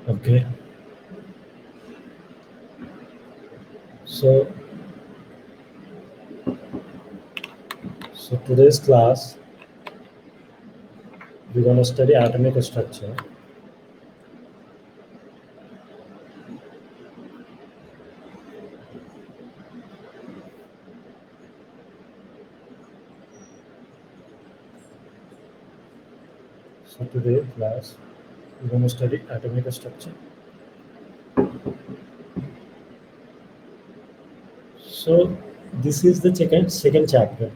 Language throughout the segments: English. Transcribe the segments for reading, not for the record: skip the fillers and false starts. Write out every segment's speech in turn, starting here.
Okay, so today's class we're gonna study atomic structure. So today class we're gonna study atomic structure. So this is the second chapter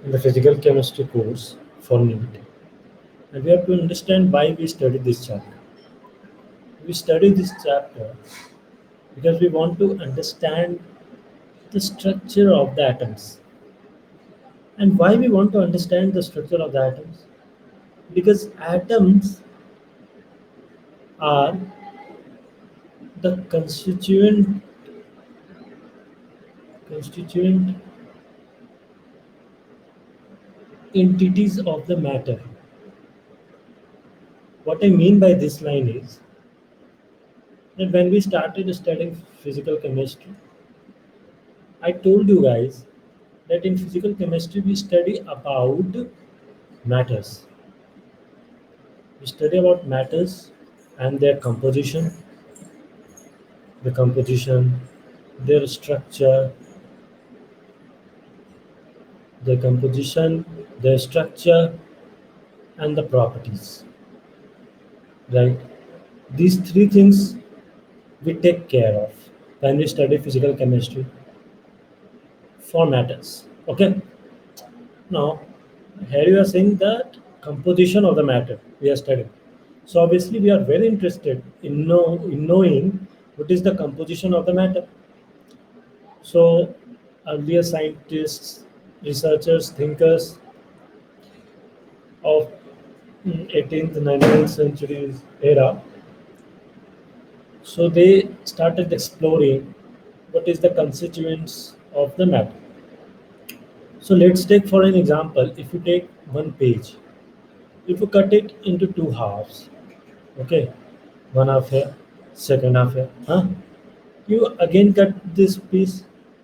in the physical chemistry course for NEET, and we have to understand why we study this chapter. We study this chapter because we want to understand the structure of the atoms. And why we want to understand the structure of the atoms? Because atoms are the constituent entities of the matter. What I mean by this line is that when we started studying physical chemistry, I told you guys that in physical chemistry we study about matters. We study about matters and the composition, their structure, their composition, their structure, and the properties. Right? These three things we take care of when we study physical chemistry for matters. Okay. Now, here you are saying that composition of the matter we are studying. So obviously, we are very interested in knowing what is the composition of the matter. So earlier scientists, researchers, thinkers of 18th, 19th centuries era, so they started exploring what is the constituents of the matter. So let's take for an example, if you take one page, if you cut it into two halves, okay, one half here, second half here, huh? You again cut this piece,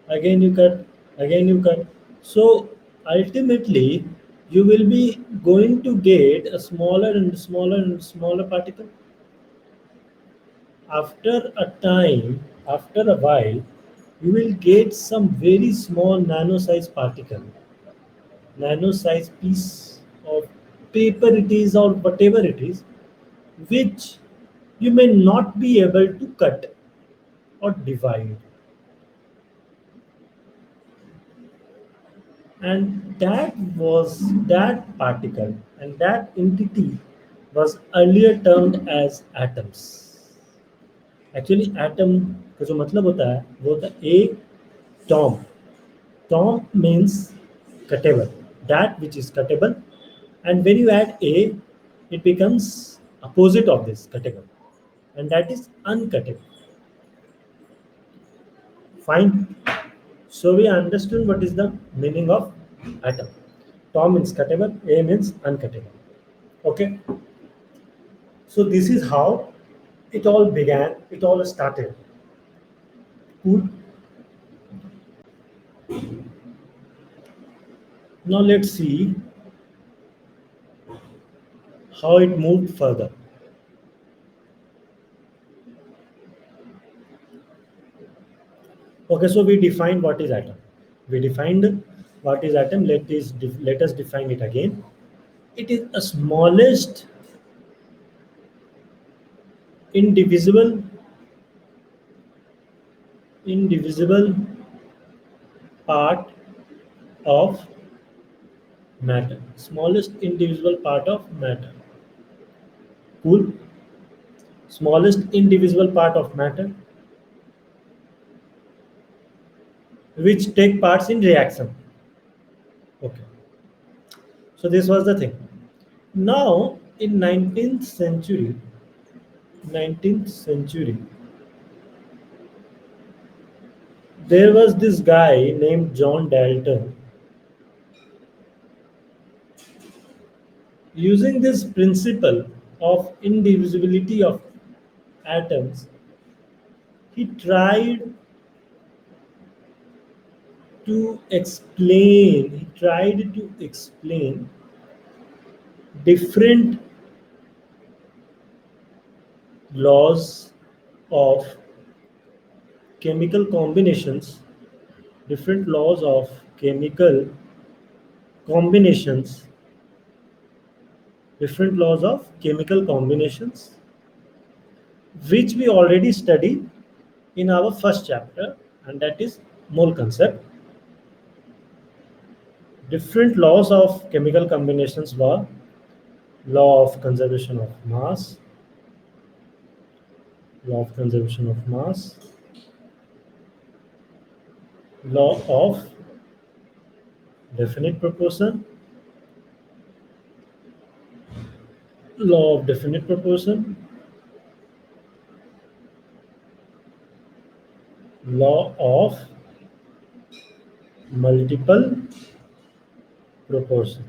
again you cut, again you cut. So ultimately, you will be going to get a smaller and smaller and smaller particle. After a time, after a while, you will get some very small nano size particle, nano size piece of paper it is or whatever it is, which you may not be able to cut or divide. And that particle and that entity was earlier termed as atoms. Actually, atom का जो मतलब होता है वो होता है a tom. Tom means cuttable, that which is cuttable, and when you add a, it becomes opposite of this cuttable, and that is uncuttable. Fine. So we understood what is the meaning of atom. Tom means cuttable, A means uncuttable. Okay. So this is how it all began. It all started. Cool. Now let's see how it moved further. Okay, so we defined what is atom. We defined what is atom. Let us define it again. It is a smallest indivisible indivisible part of matter. Smallest indivisible part of matter. Cool. Smallest indivisible part of matter which take parts in reaction. Okay. So this was the thing. Now in 19th century, there was this guy named John Dalton using this principle of indivisibility of atoms, he tried to explain different laws of chemical combinations, different laws of chemical combinations, different laws of chemical combinations, which we already studied in our first chapter, and that is mole concept. Different laws of chemical combinations were law of conservation of mass, law of conservation of mass, law of definite proportion, law of definite proportion, law of multiple proportion,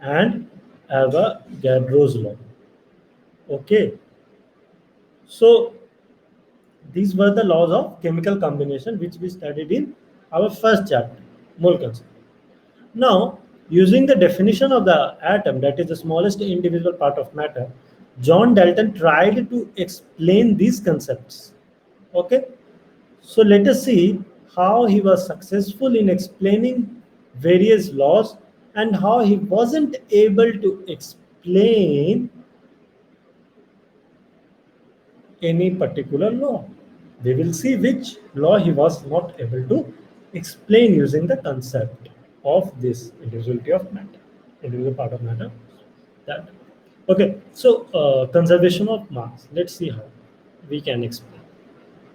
and Avogadro's law. Okay, so these were the laws of chemical combination which we studied in our first chapter, mole concept. Now, using the definition of the atom, that is the smallest indivisible part of matter, John Dalton tried to explain these concepts. Okay, so let us see how he was successful in explaining various laws and how he wasn't able to explain any particular law. We will see which law he was not able to explain using the concept of this indivisibility of matter, indivisible part of matter. That okay. So conservation of mass. Let's see how we can explain.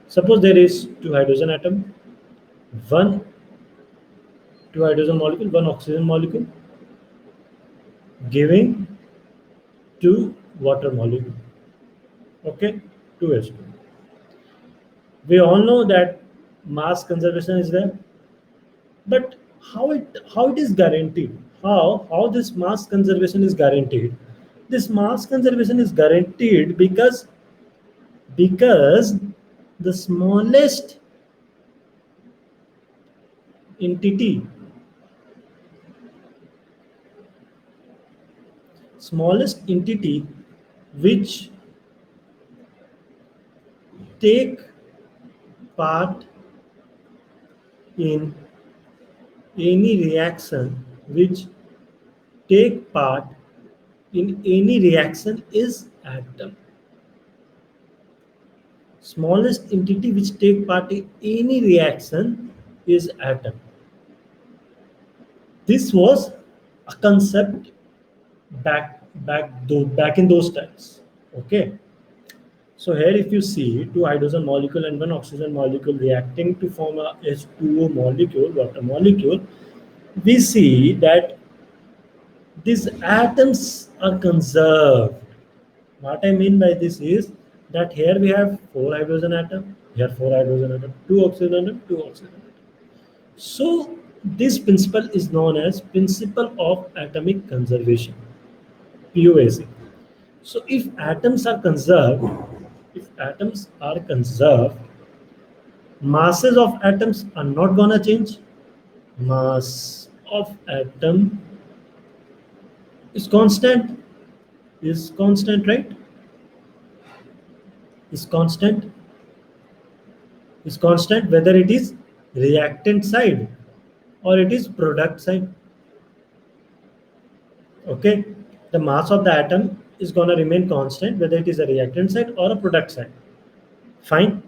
Suppose there is two hydrogen atom, one two hydrogen molecule, one oxygen molecule, giving two water molecule. Okay, two H2. We all know that mass conservation is there, but how it is guaranteed? How this mass conservation is guaranteed? This mass conservation is guaranteed because the entity smallest entity which take part in any reaction which take part in any reaction is atom. Smallest entity which take part in any reaction is atom. This was a concept back in those times. Okay. So here if you see two hydrogen molecule and one oxygen molecule reacting to form a H2O molecule, water molecule, we see that these atoms are conserved. What I mean by this is that here we have four hydrogen atom, here four hydrogen atom, two oxygen atom, two oxygen atom. So this principle is known as principle of atomic conservation, POAC. So if atoms are conserved, masses of atoms are not gonna change. Mass of atom is constant. Is constant, right? Is constant. Is constant whether it is reactant side or it is product side. Okay, the mass of the atom is gonna remain constant whether it is a reactant side or a product side. Fine.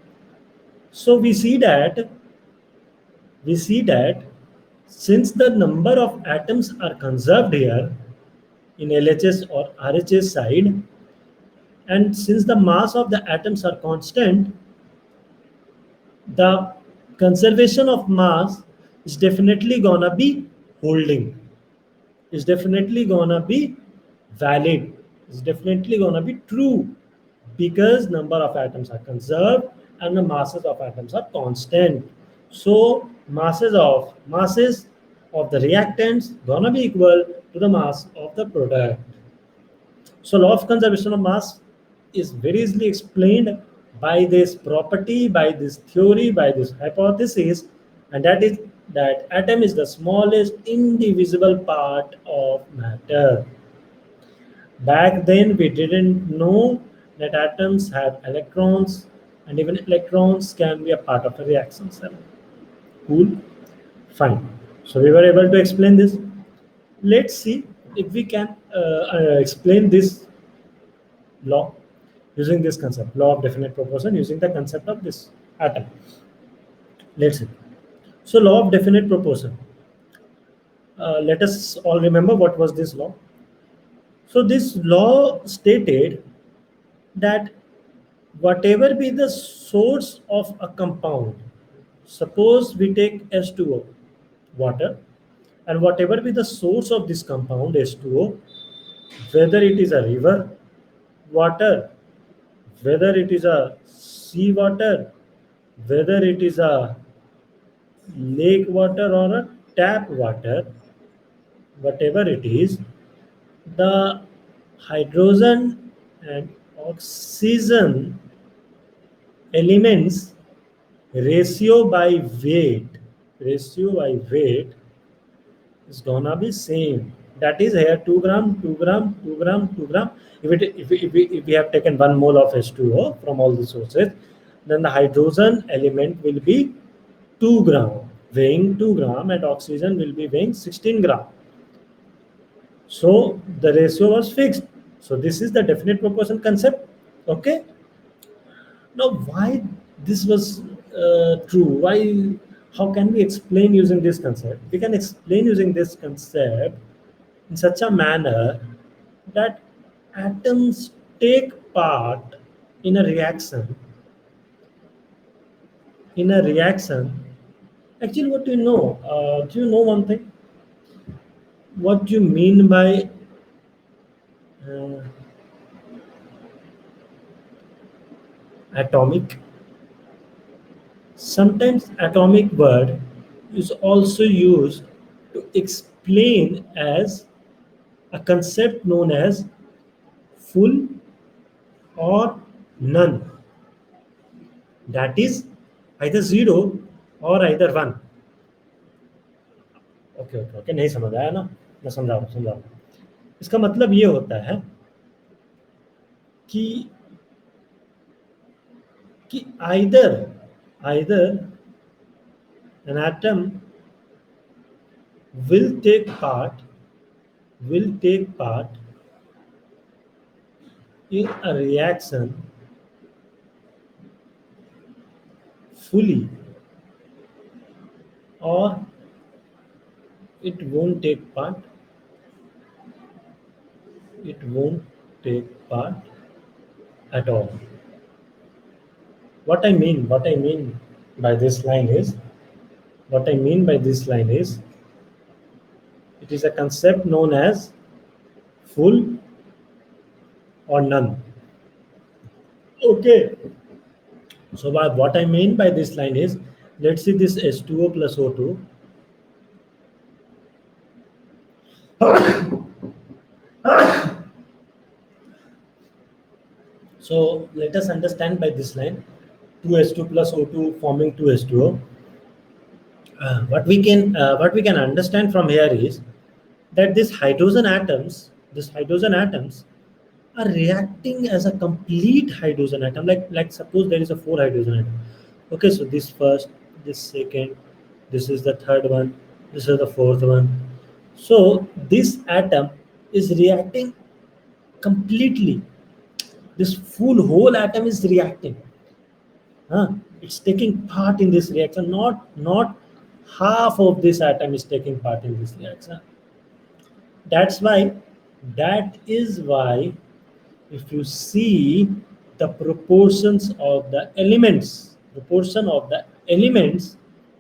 So we see that since the number of atoms are conserved here in LHS or RHS side, and since the mass of the atoms are constant, the conservation of mass is definitely gonna be holding, is definitely gonna be valid, is definitely gonna be true, because number of atoms are conserved and the masses of atoms are constant. So masses of the reactants gonna be equal to the mass of the product. So law of conservation of mass, is very easily explained by this property, by this theory, by this hypothesis, and that is that atom is the smallest indivisible part of matter. Back then, we didn't know that atoms have electrons, and even electrons can be a part of a reaction cell. Cool? Fine. So we were able to explain this. Let's see if we can explain this law using this concept, law of definite proportion, using the concept of this atom. Let's see. So, law of definite proportion. Let us all remember what was this law. So, this law stated that whatever be the source of a compound, suppose we take H2O, water, and whatever be the source of this compound H2O, whether it is a river water, whether it is a sea water, whether it is a lake water or a tap water, whatever it is, the hydrogen and oxygen elements ratio by weight ratio by weight is gonna be same. That is here 2 gram, 2 gram, 2 gram, 2 gram. If we have taken 1 mole of H2O from all the sources, then the hydrogen element will be 2 gram, weighing 2 gram, and oxygen will be weighing 16 gram. So the ratio was fixed. So this is the definite proportion concept. Okay. Now, why this was true? Why? How can we explain using this concept? We can explain using this concept in such a manner that atoms take part in a reaction. In a reaction, actually, what do you know? Do you know one thing? What do you mean by uh, atomic? Sometimes atomic word is also used to explain as a concept known as full or none. That is either zero or either one. Okay okay okay, नहीं समझ आया ना? मैं समझा रहा हूँ. इसका मतलब ये होता है कि either an atom will take part will take part in a reaction fully, or it won't take part. It won't take part at all. What I mean by this line is, what I mean by this line is, it is a concept known as full or none. Okay. So what I mean by this line is, let's see this H2O plus O2. So let us understand by this line, 2H2 plus O2 forming 2H2O. What we can understand from here is that these hydrogen atoms are reacting as a complete hydrogen atom. Like suppose there is a four hydrogen atom. Okay, so this first, this second, this is the third one, this is the fourth one. So this atom is reacting completely. This full whole atom is reacting. Huh? It's taking part in this reaction. Not half of this atom is taking part in this reaction. That's why. That is why, if you see the proportion of the elements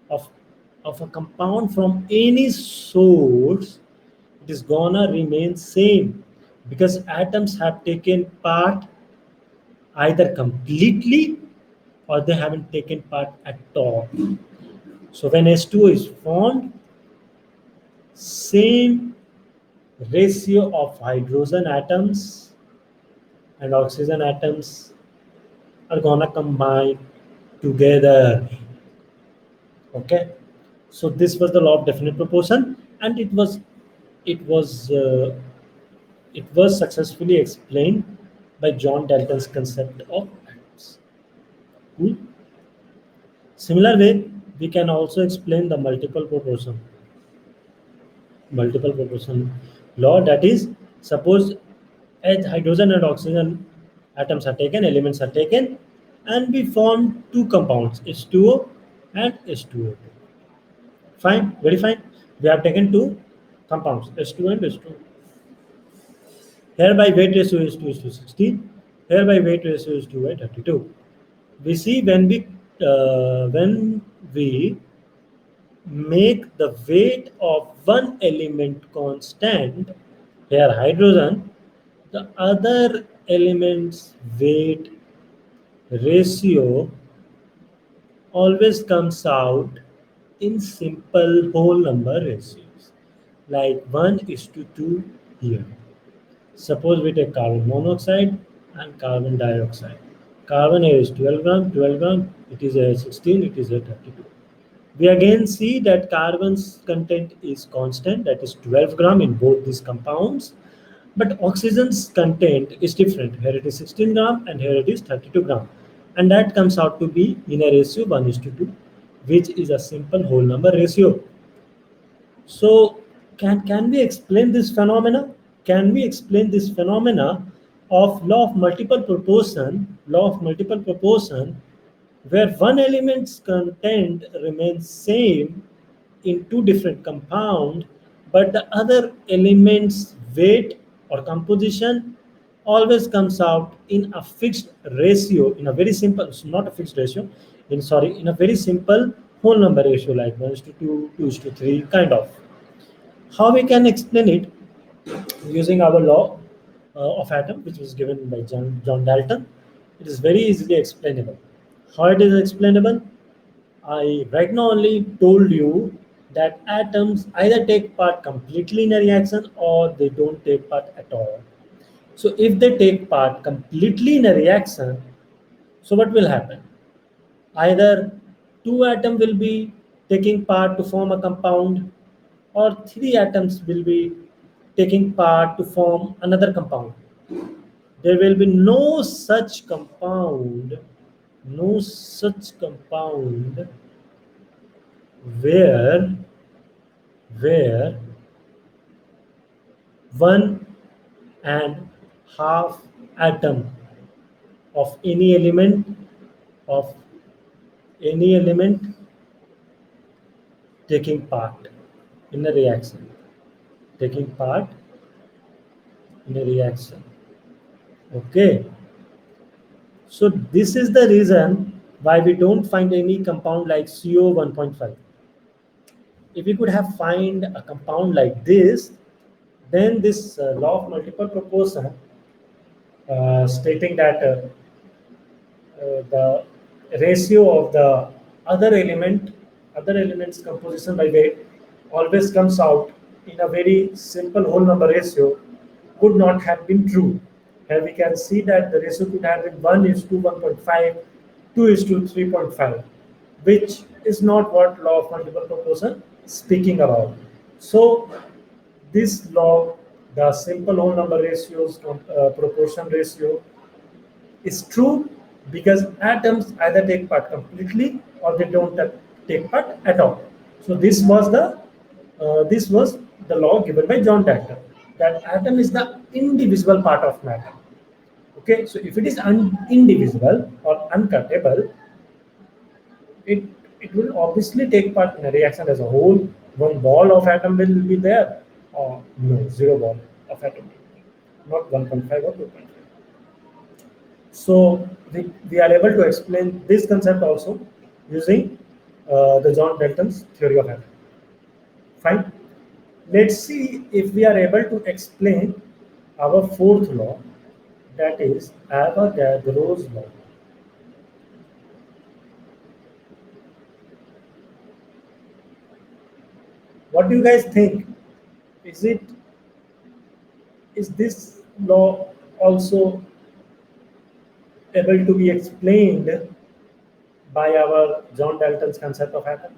of of a compound from any source, it is gonna remain same, because atoms have taken part either completely or they haven't taken part at all. So when H2O is formed, same ratio of hydrogen atoms and oxygen atoms are gonna combine together. Okay, so this was the law of definite proportion, and it was uh, it was successfully explained by John Dalton's concept of atoms. Cool. Similar way, we can also explain the multiple proportion law. That is, suppose as hydrogen and oxygen atoms are taken, elements are taken, and we form two compounds, H2O and H2O. Fine, very fine. We have taken two compounds, H2 and H2. Here by weight ratio is to 16. Here by weight ratio is 2 by 32. We see when we make the weight of one element constant, here hydrogen, the other element's weight ratio always comes out in simple whole number ratios, like 1 is to 2 here. Suppose we take carbon monoxide and carbon dioxide. Carbon here is 12 gram, 12 gram, it is a 16, it is a 32. We again see that carbon's content is constant, that is 12 gram in both these compounds, but oxygen's content is different. Here it is 16 gram and here it is 32 gram. And that comes out to be in a ratio 1 is to 2, which is a simple whole number ratio. So can we explain this phenomena? Can we explain this phenomena of law of multiple proportion, where one element's content remains same in two different compound, but the other element's weight or composition always comes out in a fixed ratio, in a very simple, not a fixed ratio, in a very simple whole number ratio, like 1 is to 2, 2 is to 3, kind of. How we can explain it? Using our law of atom, which was given by John Dalton. It is very easily explainable. How it is explainable? I right now only told you that atoms either take part completely in a reaction or they don't take part at all. So if they take part completely in a reaction, so what will happen? Either two atoms will be taking part to form a compound, or three atoms will be taking part to form another compound. There will be no such compound where where one and half atom of of any element taking part in a reaction taking part in a reaction. Okay, so this is the reason why we don't find any compound like CO 1.5. If we could have find a compound like this, then this law of multiple proportion, stating that the ratio of the other element's composition by weight always comes out in a very simple whole number ratio, could not have been true. Here we can see that the ratio could have been 1 is to 1.5, 2 is to 3.5, which is not what law of multiple proportion is speaking about. So this law, the simple whole number ratios, proportion ratio, is true because atoms either take part completely or they don't take part at all. So this was the law given by John Dalton, that atom is the indivisible part of matter. Okay, so if it is indivisible or uncuttable, it it will obviously take part in a reaction as a whole. One ball of atom will be there, or no, zero ball of atom, not 1.5 or 2.5. So we are able to explain this concept also using the John Dalton's theory of atom. Fine. Let's see if we are able to explain our fourth law, that is Avogadro's law. What do you guys think? Is it is this law also able to be explained by our John Dalton's concept of atom?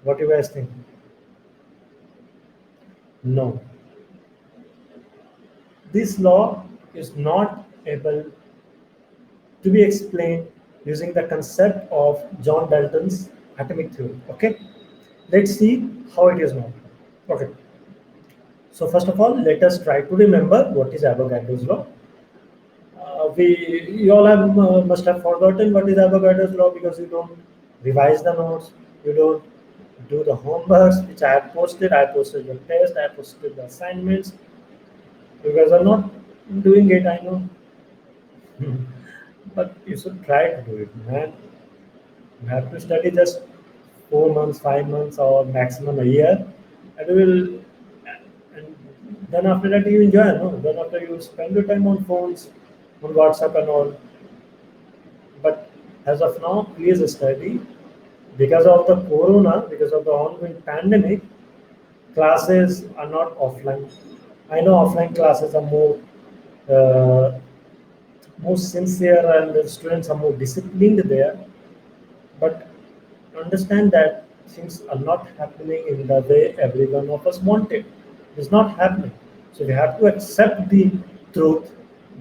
What do you guys think? No. This law is not able to be explained using the concept of John Dalton's atomic theory. Okay, let's see how it is now. Okay, so first of all, let us try to remember what is Avogadro's law. We you all have must have forgotten what is Avogadro's law because you don't revise the notes, you don't do the homeworks which I have posted. I posted the test, I posted the assignments. You guys are not doing it, I know. But you should try to do it, man. You have to study just 4 months, 5 months, or maximum a year, and you will. And then after that you enjoy, no? Then after you spend your time on phones, on WhatsApp and all. But as of now, please study. Because of the corona, because of the ongoing pandemic, classes are not offline. I know offline classes are uh, more sincere and the students are more disciplined there. But understand that things are not happening in the way every one of us wanted. It's not happening. So we have to accept the truth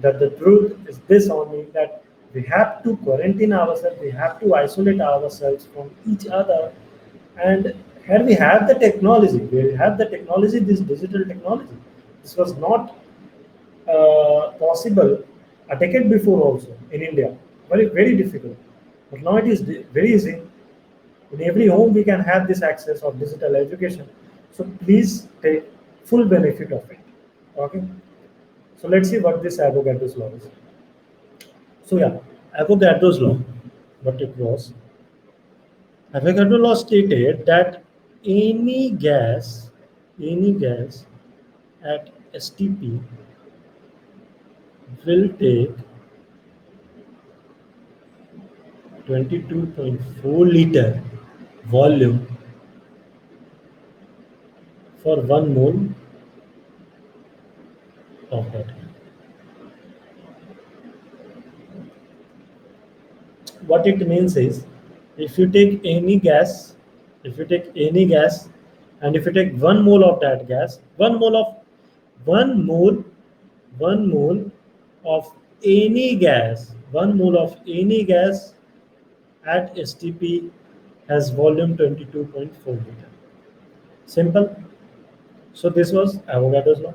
that the truth is this only that we have to quarantine ourselves, we have to isolate ourselves from each other. And here we have the technology, we have the technology, this digital technology. This was not possible a decade before also in India. Very, very difficult. But now it is very easy. In every home, we can have this access of digital education. So please take full benefit of it. Okay. So let's see what this Avogadro's law is. So yeah, Avogadro's law, what it was. Avogadro law stated that any gas at STP will take 22.4 liter volume for 1 mole of that. What it means is, if you take any gas, if you take any gas, and if you take 1 mole of that gas, 1 mole, 1 mole of any gas, 1 mole of any gas at STP has volume 22.4 liter. Simple. So this was Avogadro's law.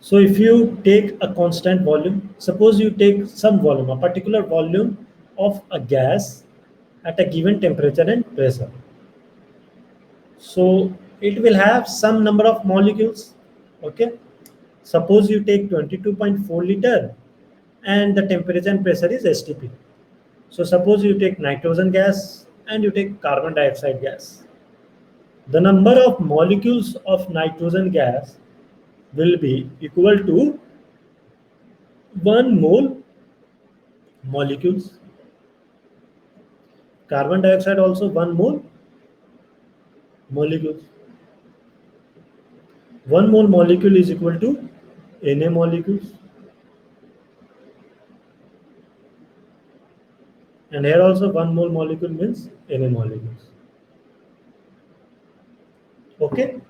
So if you take a constant volume, suppose you take some volume, a particular volume of a gas at a given temperature and pressure. So it will have some number of molecules. Okay. Suppose you take 22.4 liter and the temperature and pressure is STP. So suppose you take nitrogen gas and you take carbon dioxide gas. The number of molecules of nitrogen gas will be equal to 1 mole molecules. Carbon dioxide also 1 mole molecules. 1 mole molecule is equal to Na molecules. And here also 1 mole molecule means Na molecules. Okay.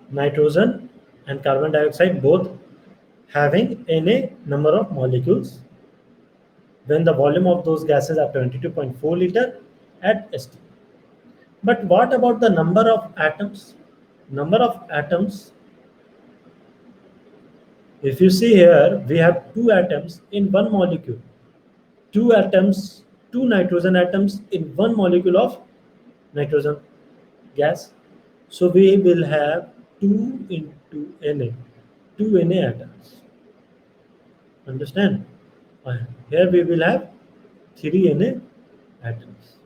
Nitrogen and carbon dioxide both having Na number of molecules when the volume of those gases are 22.4 liter at ST. But what about the number of atoms? Number of atoms, if you see here, we have two atoms in one molecule. Two atoms, two nitrogen atoms in one molecule of nitrogen gas. So we will have 2 into Na, 2 Na atoms. Understand? Here we will have 3 Na atoms.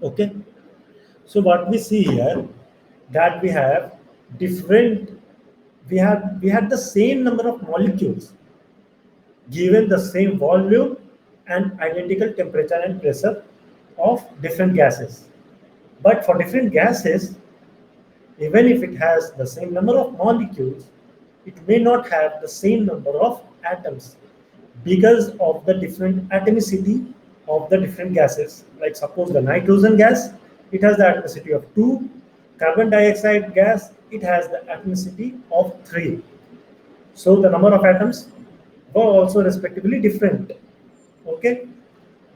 Okay. So what we see here, that we have different, we had the same number of molecules given the same volume and identical temperature and pressure of different gases. But for different gases, Even if it has the same number of molecules, it may not have the same number of atoms because of the different atomicity of the different gases. Like suppose the nitrogen gas, it has the atomicity of 2, carbon dioxide gas, it has the atomicity of 3. So the number of atoms were also respectively different. Okay,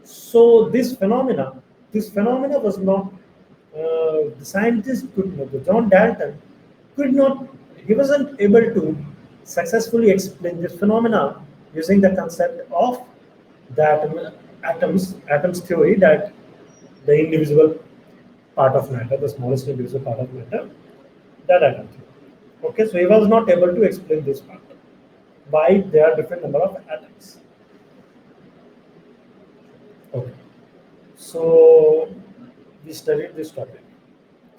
so this phenomena was not, the scientist could not, the John Dalton could not, he wasn't able to successfully explain this phenomena using the concept of the atoms theory, that the indivisible part of matter, the smallest indivisible part of matter, that atom theory. Okay, so he was not able to explain this part. Why there are different number of atoms. Okay. So we studied this topic.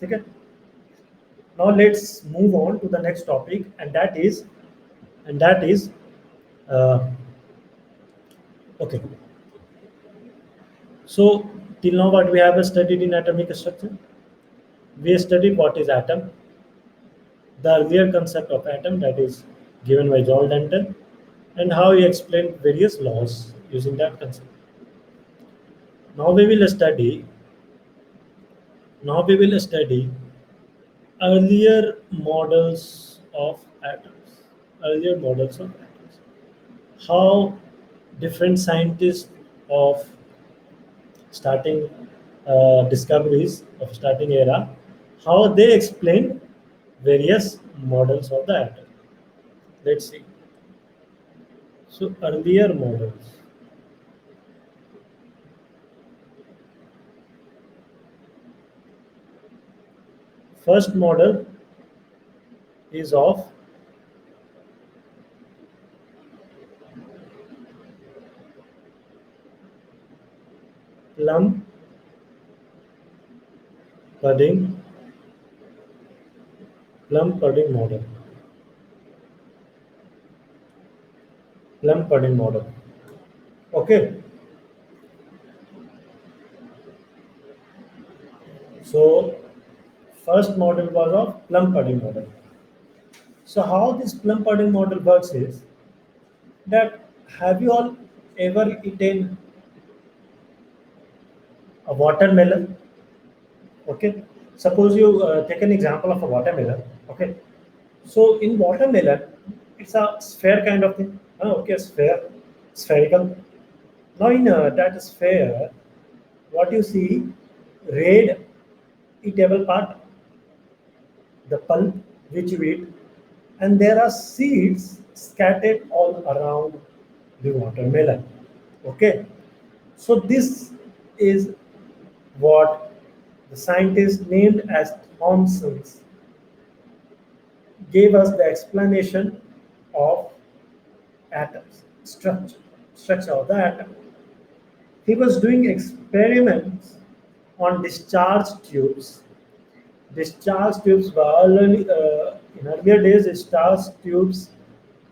Okay. Now let's move on to the next topic, and that is uh, okay. So till now, what we have studied in atomic structure, we studied what is atom, the earlier concept of atom, that is given by John Dalton, and how he explained various laws using that concept. Now we will study. Now we will study earlier models of atoms. Earlier models of atoms. How different scientists of starting discoveries of starting era, how they explained various models of the atom. Let's see. So earlier models. First model is of plum pudding, plum pudding model. Plum pudding model. Okay. So first model was of plum pudding model. So how this plum pudding model works is that, have you all ever eaten a watermelon? Okay. Suppose you take an example of a watermelon. Okay. So in watermelon, it's a sphere kind of thing. Okay, sphere, spherical. Now in that sphere, what you see, red eatable part, the pulp which you eat, and there are seeds scattered all around the watermelon. Okay, so this is what the scientist named as Thomson's gave us the explanation of atoms, structure of the atom. He was doing experiments on discharge tubes. Discharge tubes were early, in earlier days. Discharge tubes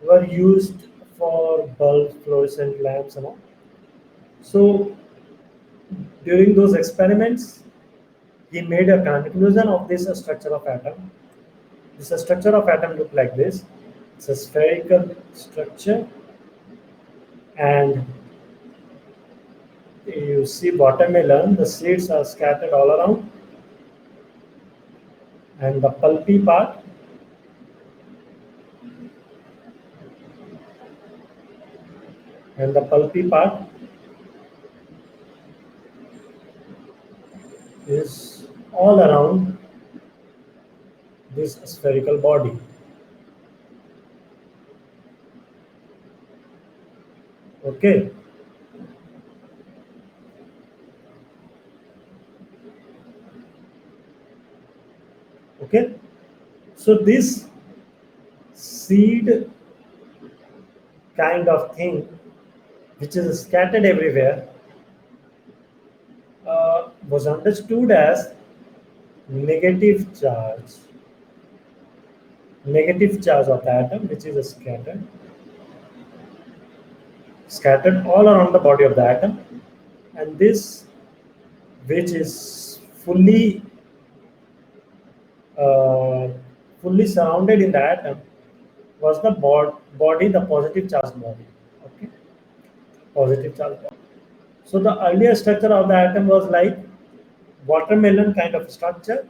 were used for bulb fluorescent lamps and all. So during those experiments, he made a conclusion of this structure of atom. This structure of atom look like this. It's a spherical structure, and you see watermelon. The seeds are scattered all around, and the pulpy part, and the pulpy part is all around this spherical body. Okay. Okay. So this seed kind of thing, which is scattered everywhere, was understood as negative charge. Negative charge of the atom, which is scattered all around the body of the atom, and this, which is fully fully surrounded in the atom was the body, the positive charge body. Okay, positive charge body. So the earlier structure of the atom was like watermelon kind of structure.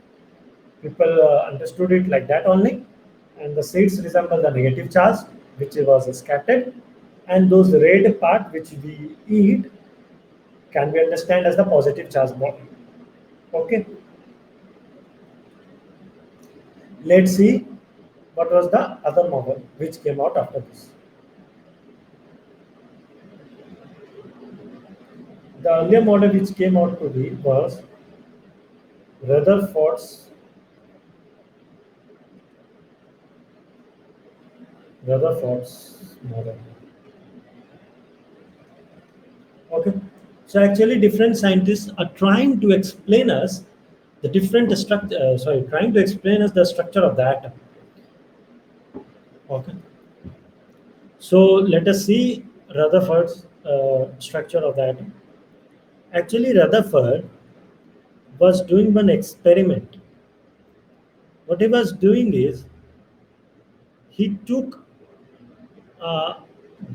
People understood it like that only, and the seeds resemble the negative charge, which was scattered, and those red part which we eat can be understand as the positive charge body. Okay, let's see what was the other model which came out after this. The earlier model which came out to be was Rutherford's Rutherford's model. Okay. So actually, different scientists are trying to explain us the different structure. Trying to explain us the structure of the atom. Okay. So let us see Rutherford's structure of the atom. Actually, Rutherford was doing one experiment. What he was doing is he took a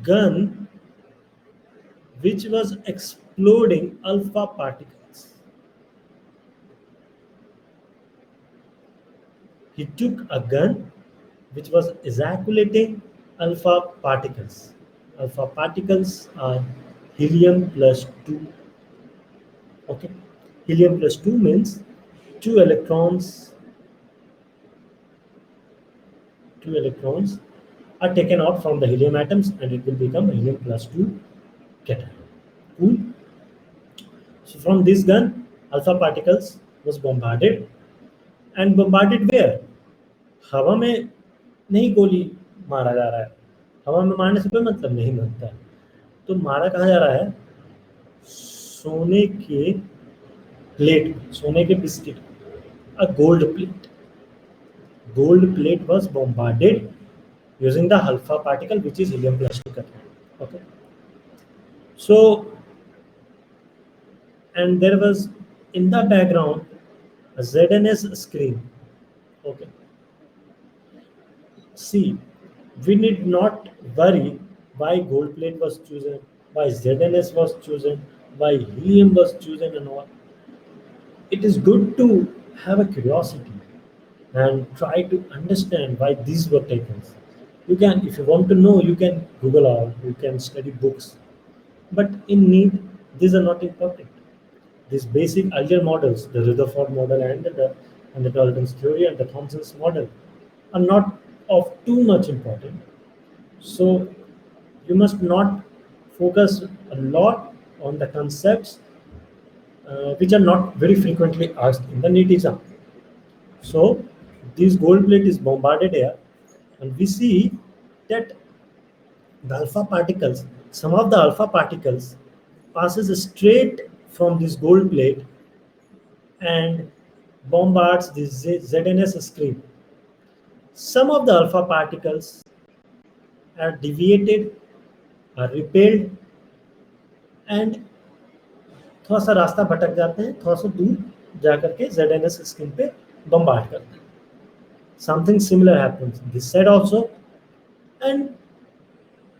gun which was exploding alpha particles. He took a gun which was ejaculating alpha particles. Alpha particles are helium plus 2. Okay. Helium plus 2 means two electrons are taken out from the helium atoms and it will become helium plus 2 cation. Cool. So from this gun, alpha particles was bombarded and bombarded where? हवा में नहीं गोली मारा जा रहा है, हवा में मारने से कोई मतलब नहीं बनता है, तो मारा कहाँ जा रहा है? सोने के प्लेट, सोने के biscuit, a gold plate. Gold plate was bombarded using the alpha particle which is helium plus 2 cation. Okay. So and there was in the background a ZNS screen. Okay. See, we need not worry why gold plate was chosen, why ZNS was chosen, why helium was chosen and all. It is good to have a curiosity and try to understand why these were taken. You can, if you want to know, you can Google out, you can study books. But in need, these are not important. These basic earlier models, the Rutherford model and the Dalton's theory and the Thomson's model, are not of too much importance. So you must not focus a lot on the concepts which are not very frequently asked in the NEET exam. So this gold plate is bombarded here, and we see that the alpha particles, some of the alpha particles passes straight from this gold plate and bombards this ZNS screen. Some of the alpha particles are deviated, are repelled, and थोड़ा सा रास्ता भटक जाते हैं, थोड़ा सा दूर जाकर के ZNS स्क्रीन पे बम्बार्ड करते हैं. Something similar happens this side also, and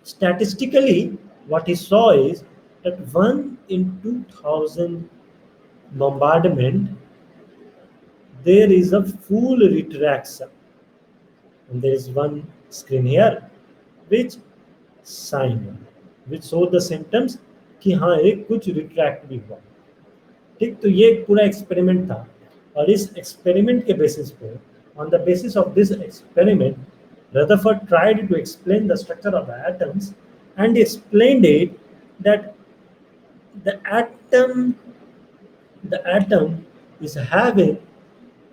statistically what he saw is that 1 in 2000 bombardment there is a full retraction, and there is one screen here which sign which show the symptoms कि हाँ एक कुछ retract भी हुआ. ठीक, तो ये एक पूरा एक्सपेरिमेंट था, और इस एक्सपेरिमेंट के बेसिस पे, on the basis of this experiment, Rutherford tried to explain the structure of the atoms, and he explained it that the atom is having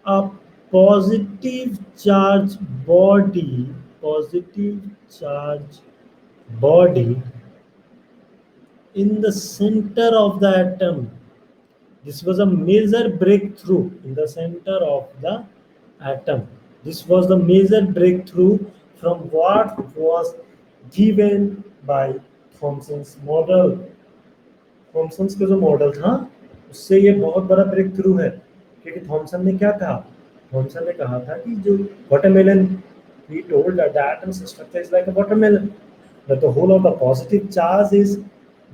a positive charge body, positive charge body in the center of the atom. This was a major breakthrough in the center of the atom. This was the major breakthrough from what was given by Thomson's model. Thomson का जो model था उससे ये बहुत बड़ा break through है, क्योंकि Thompson ने क्या कहा थॉमसन ने कहा था कि जो watermelon, he told that the atom's structure is like a watermelon, that the whole of the positive charge is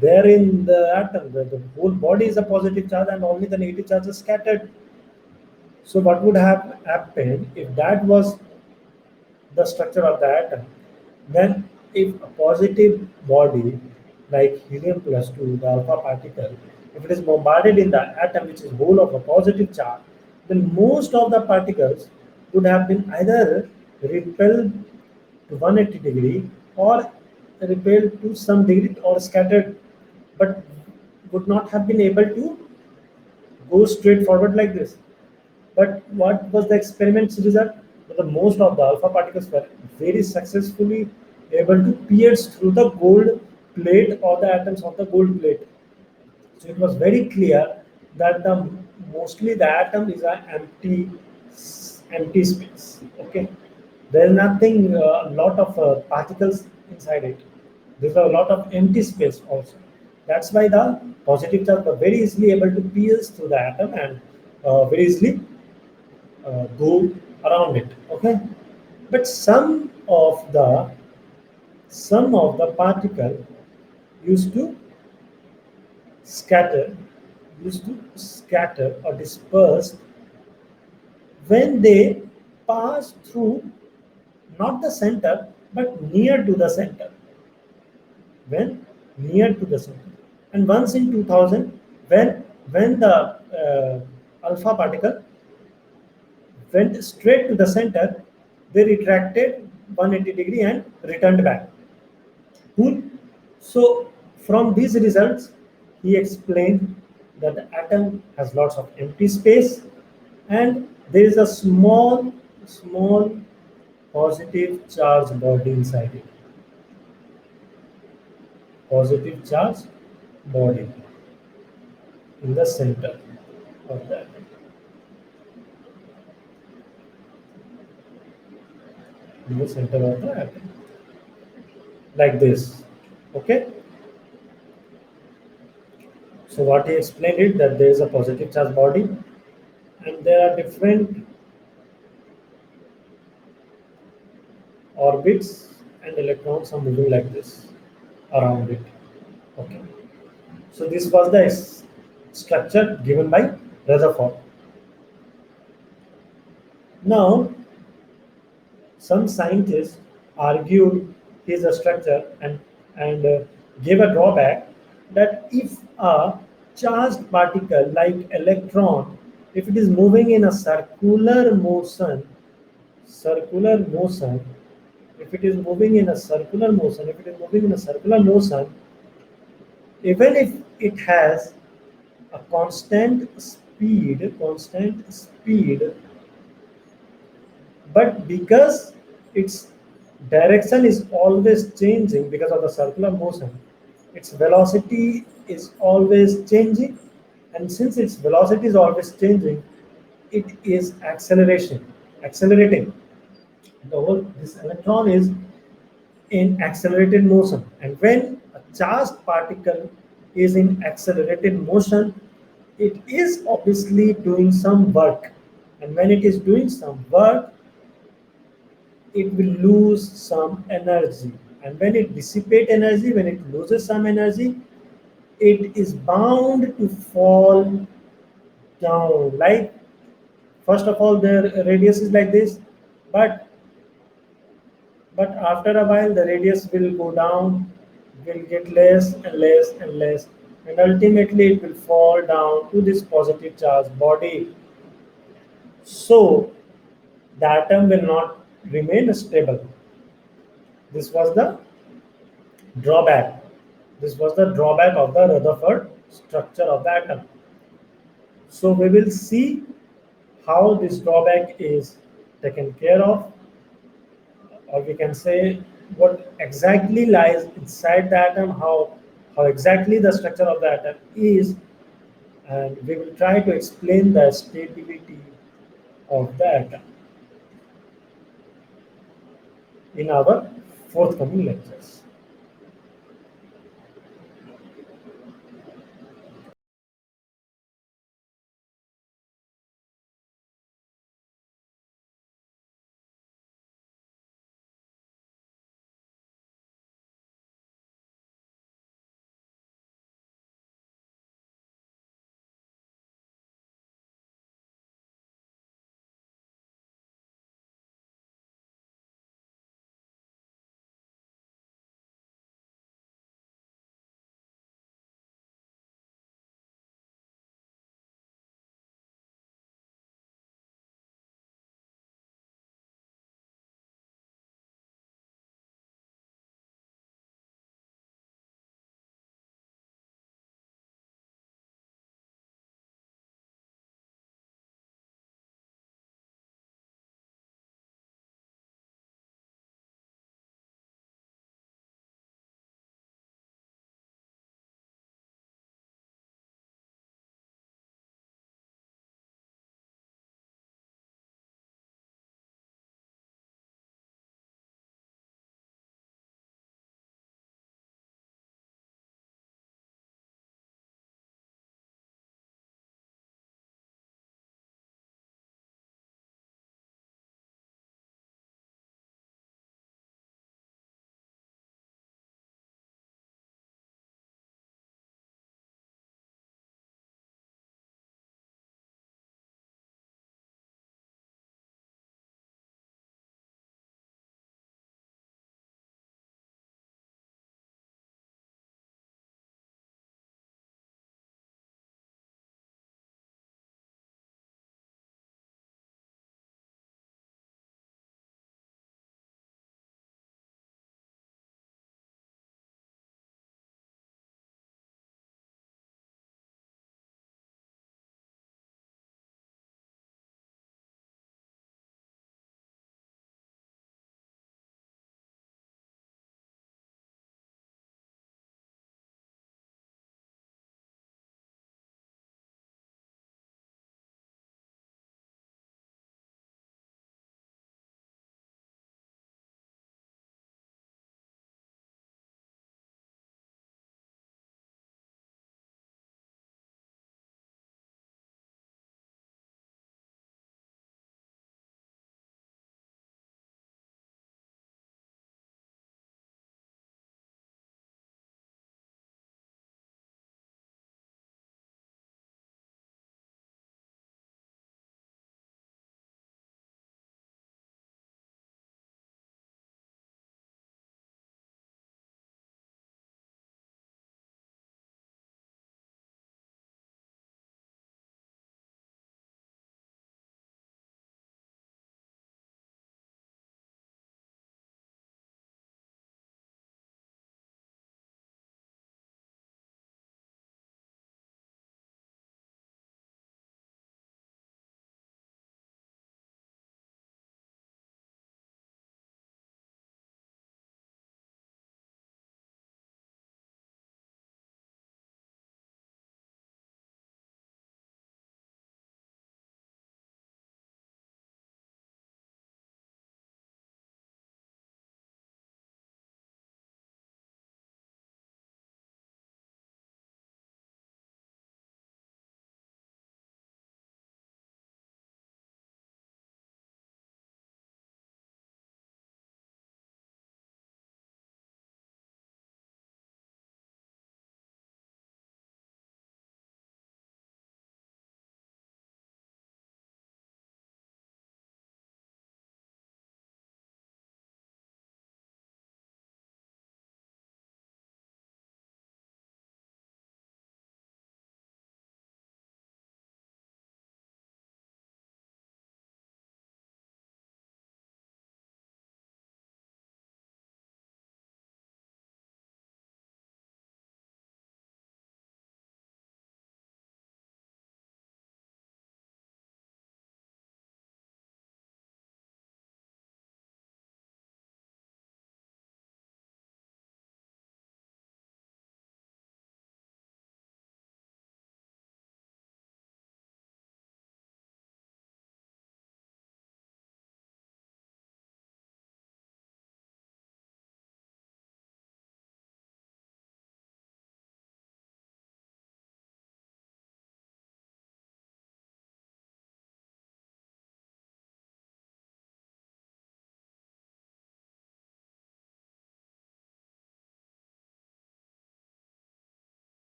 there in the atom, that the whole body is a positive charge and only the negative charge is scattered. So what would have happened if that was the structure of the atom? Then if a positive body like helium plus 2, the alpha particle, if it is bombarded in the atom which is whole of a positive charge, then most of the particles would have been either repelled to 180 degree or repelled to some degree or scattered, but would not have been able to go straight forward like this. But what was the experiment's result? That the most of the alpha particles were very successfully able to pierce through the gold plate or the atoms of the gold plate. So it was very clear that the mostly the atom is an empty space. Okay, there is nothing, a lot of particles inside it. There's a lot of empty space also. That's why the positive charge were very easily able to pierce through the atom and very easily go around it. Okay, but some of the particle used to scatter or disperse when they pass through not the center but near to the center, when near to the center. And once in 2000, when the alpha particle went straight to the center, they retracted 180 degree and returned back. Cool. So from these results, he explained that the atom has lots of empty space and there is a small positive charge body inside it. Positive charge body in the center of the atom. In the center of the atom. Like this. Okay? So what he explained is that there is a positive charge body and there are different orbits and electrons are moving like this around it. Okay. So this was the structure given by Rutherford. Now, some scientists argued his structure and gave a drawback that if a charged particle like electron, if it is moving in a circular motion, if it is moving in a circular motion, if it is moving in a circular motion, even if it has a constant speed, but because its direction is always changing because of the circular motion, its velocity is always changing, and since its velocity is always changing, it is accelerating. The whole this electron is in accelerated motion, and when a charged particle is in accelerated motion, it is obviously doing some work, and when it is doing some work, it will lose some energy, and when it dissipate energy, when it loses some energy, it is bound to fall down. Like, first of all, the radius is like this, but after a while the radius will go down, will get less and less and less, and ultimately it will fall down to this positive charge body. So the atom will not remain stable. This was the drawback. This was the drawback of the Rutherford structure of the atom. So we will see how this drawback is taken care of, or we can say what exactly lies inside the atom, how exactly the structure of the atom is, and we will try to explain the stability of the atom in our forthcoming lectures.